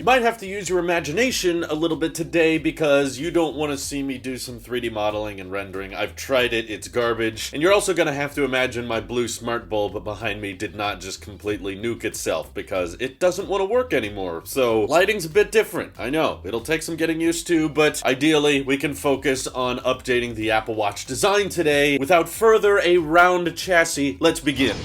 You might have to use your imagination a little bit today because you don't want to see me do some 3D modeling and rendering. I've tried it, it's garbage. And you're also going to have to imagine my blue smart bulb behind me did not just completely nuke itself because it doesn't want to work anymore. So lighting's a bit different. I know, it'll take some getting used to, but ideally we can focus on updating the Apple Watch design today. Without further, a round chassis. Let's begin.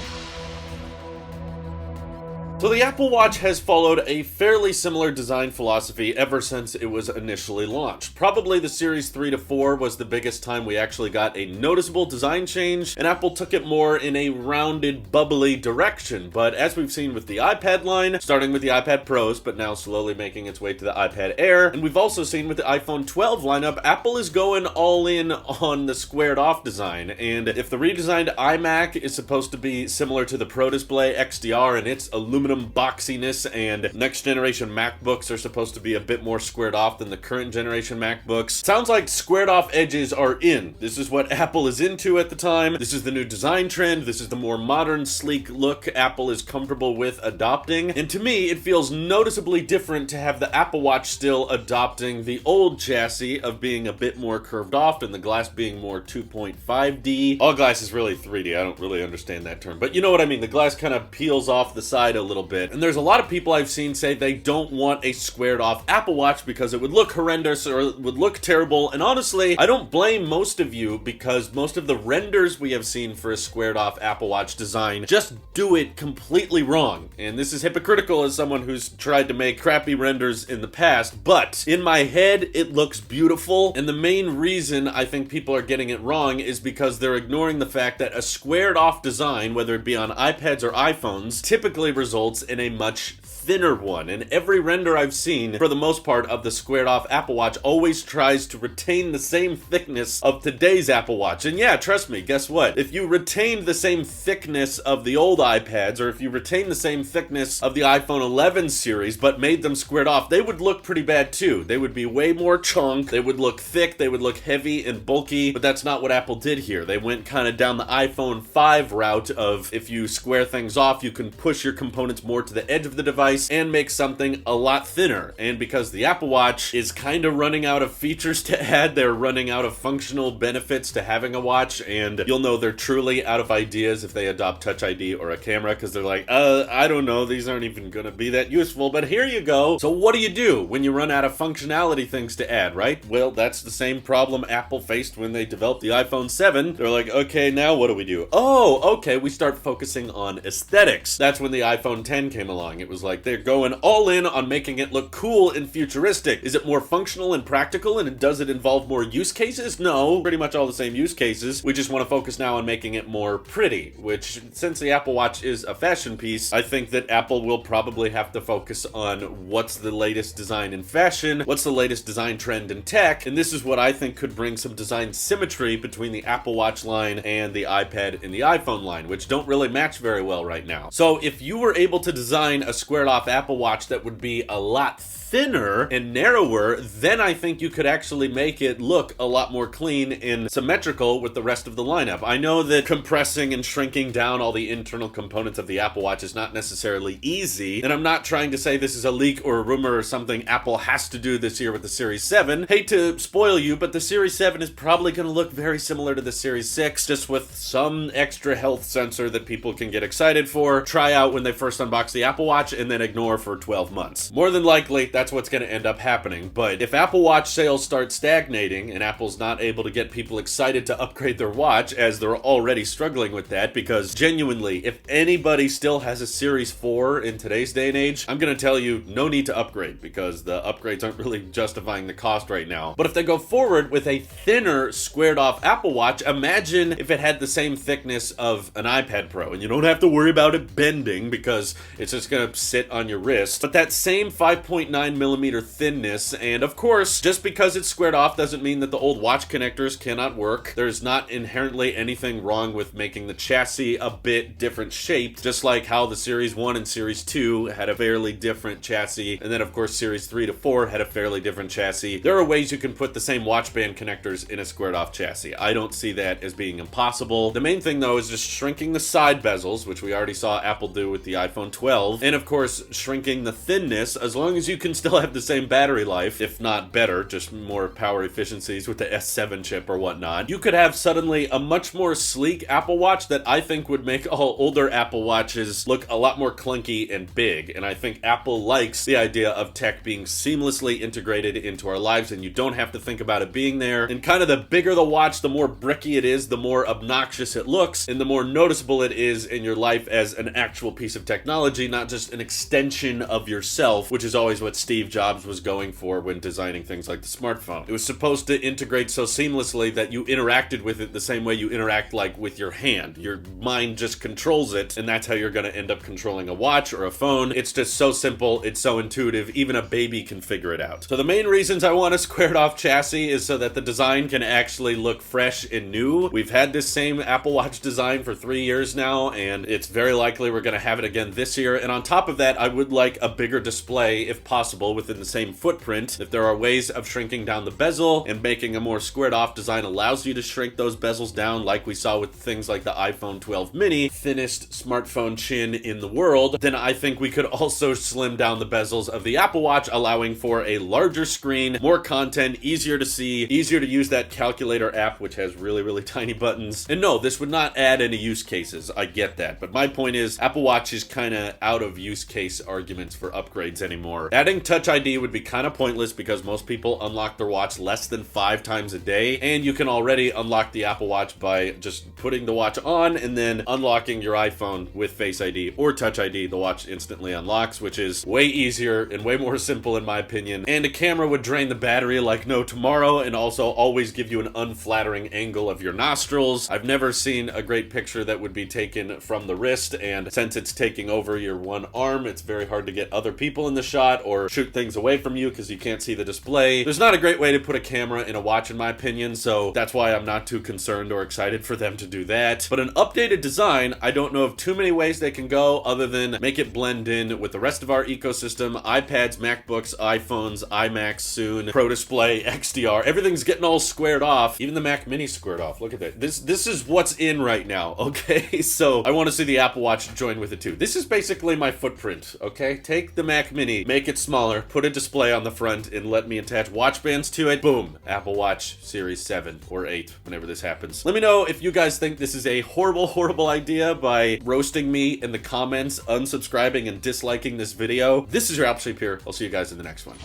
So the Apple Watch has followed a fairly similar design philosophy ever since it was initially launched. Probably the Series 3 to 4 was the biggest time we actually got a noticeable design change, and Apple took it more in a rounded, bubbly direction. But as we've seen with the iPad line, starting with the iPad Pros, but now slowly making its way to the iPad Air, and we've also seen with the iPhone 12 lineup, Apple is going all in on the squared off design. And if the redesigned iMac is supposed to be similar to the Pro Display XDR and its aluminum boxiness, and next generation MacBooks are supposed to be a bit more squared off than the current generation MacBooks. Sounds like squared off edges are in. This is what Apple is into at the time. This is the new design trend. This is the more modern, sleek look Apple is comfortable with adopting. And to me, it feels noticeably different to have the Apple Watch still adopting the old chassis of being a bit more curved off and the glass being more 2.5D. All glass is really 3D. I don't really understand that term, but you know what I mean. The glass kind of peels off the side a little bit. And there's a lot of people I've seen say they don't want a squared off Apple Watch because it would look horrendous or it would look terrible. And honestly, I don't blame most of you because most of the renders we have seen for a squared off Apple Watch design just do it completely wrong. And this is hypocritical as someone who's tried to make crappy renders in the past, but in my head, it looks beautiful. And the main reason I think people are getting it wrong is because they're ignoring the fact that a squared off design, whether it be on iPads or iPhones, typically results in a much thinner one. And every render I've seen, for the most part, of the squared off Apple Watch always tries to retain the same thickness of today's Apple Watch. And yeah, trust me, guess what? If you retained the same thickness of the old iPads, or if you retained the same thickness of the iPhone 11 series, but made them squared off, they would look pretty bad too. They would be way more chunk, they would look thick, they would look heavy and bulky, but that's not what Apple did here. They went kind of down the iPhone 5 route of if you square things off, you can push your components more to the edge of the device and make something a lot thinner. And because the Apple Watch is kind of running out of features to add, they're running out of functional benefits to having a watch, and you'll know they're truly out of ideas if they adopt Touch ID or a camera, because they're like, I don't know, these aren't even gonna be that useful, but here you go. So what do you do when you run out of functionality things to add, right? Well, that's the same problem Apple faced when they developed the iPhone 7. They're like, okay, now what do we do? Oh, okay, we start focusing on aesthetics. That's when the iPhone 10 came along. It was like they're going all in on making it look cool and futuristic. Is it more functional and practical, and does it involve more use cases? No, pretty much all the same use cases. We just want to focus now on making it more pretty, which, since the Apple Watch is a fashion piece, I think that Apple will probably have to focus on what's the latest design in fashion, what's the latest design trend in tech, and this is what I think could bring some design symmetry between the Apple Watch line and the iPad and the iPhone line, which don't really match very well right now. So if you were able to design a squared off Apple Watch that would be a lot thinner and narrower, then I think you could actually make it look a lot more clean and symmetrical with the rest of the lineup. I know that compressing and shrinking down all the internal components of the Apple Watch is not necessarily easy, and I'm not trying to say this is a leak or a rumor or something Apple has to do this year with the Series 7. Hate to spoil you, but the Series 7 is probably going to look very similar to the Series 6, just with some extra health sensor that people can get excited for, try out when they first unbox the Apple Watch, and then ignore for 12 months. More than likely, that's what's going to end up happening. But if Apple Watch sales start stagnating and Apple's not able to get people excited to upgrade their watch, as they're already struggling with that, because genuinely, if anybody still has a Series 4 in today's day and age, I'm going to tell you, no need to upgrade, because the upgrades aren't really justifying the cost right now. But if they go forward with a thinner, squared off Apple Watch, imagine if it had the same thickness of an iPad Pro, and you don't have to worry about it bending because it's just going to sit on your wrist, but that same 5.9mm thinness, and of course, just because it's squared off doesn't mean that the old watch connectors cannot work. There's not inherently anything wrong with making the chassis a bit different shaped, just like how the Series 1 and Series 2 had a fairly different chassis, and then of course Series 3 to 4 had a fairly different chassis. There are ways you can put the same watch band connectors in a squared off chassis. I don't see that as being impossible. The main thing though is just shrinking the side bezels, which we already saw Apple do with the iPhone 12, and of course course, shrinking the thinness, as long as you can still have the same battery life, if not better, just more power efficiencies with the S7 chip or whatnot, you could have suddenly a much more sleek Apple Watch that I think would make all older Apple Watches look a lot more clunky and big. And I think Apple likes the idea of tech being seamlessly integrated into our lives, and you don't have to think about it being there. And kind of the bigger the watch, the more bricky it is, the more obnoxious it looks, and the more noticeable it is in your life as an actual piece of technology, not just an extension of yourself, which is always what Steve Jobs was going for when designing things like the smartphone. It was supposed to integrate so seamlessly that you interacted with it the same way you interact like with your hand. Your mind just controls it, and that's how you're going to end up controlling a watch or a phone. It's just so simple, it's so intuitive, even a baby can figure it out. So the main reasons I want a squared off chassis is so that the design can actually look fresh and new. We've had this same Apple Watch design for 3 years now, and it's very likely we're going to have it again this year. And on top of that, I would like a bigger display, if possible, within the same footprint. If there are ways of shrinking down the bezel and making a more squared off design allows you to shrink those bezels down, like we saw with things like the iPhone 12 mini, thinnest smartphone chin in the world, then I think we could also slim down the bezels of the Apple Watch, allowing for a larger screen, more content, easier to see, easier to use that calculator app, which has really, really tiny buttons. And no, this would not add any use cases. I get that. But my point is, Apple Watch is kind of out of use case arguments for upgrades anymore. Adding Touch ID would be kind of pointless because most people unlock their watch less than 5 times a day, and you can already unlock the Apple Watch by just putting the watch on and then unlocking your iPhone with Face ID or Touch ID. The watch instantly unlocks, which is way easier and way more simple in my opinion. And a camera would drain the battery like no tomorrow, and also always give you an unflattering angle of your nostrils. I've never seen a great picture that would be taken from the wrist, and since it's taking over your one arm, it's very hard to get other people in the shot or shoot things away from you because you can't see the display. There's not a great way to put a camera in a watch in my opinion, so that's why I'm not too concerned or excited for them to do that. But an updated design, I don't know of too many ways they can go other than make it blend in with the rest of our ecosystem. iPads, MacBooks, iPhones, iMacs soon, Pro Display, XDR, everything's getting all squared off. Even the Mac Mini squared off. Look at that. This is what's in right now, okay? So I want to see the Apple Watch join with it too. This is basically my footprint, okay? Take the Mac Mini, make it smaller, put a display on the front, and let me attach watch bands to it. Boom. Apple Watch Series 7 or 8, whenever this happens. Let me know if you guys think this is a horrible, horrible idea by roasting me in the comments, unsubscribing, and disliking this video. This is your Apple Shape here. I'll see you guys in the next one.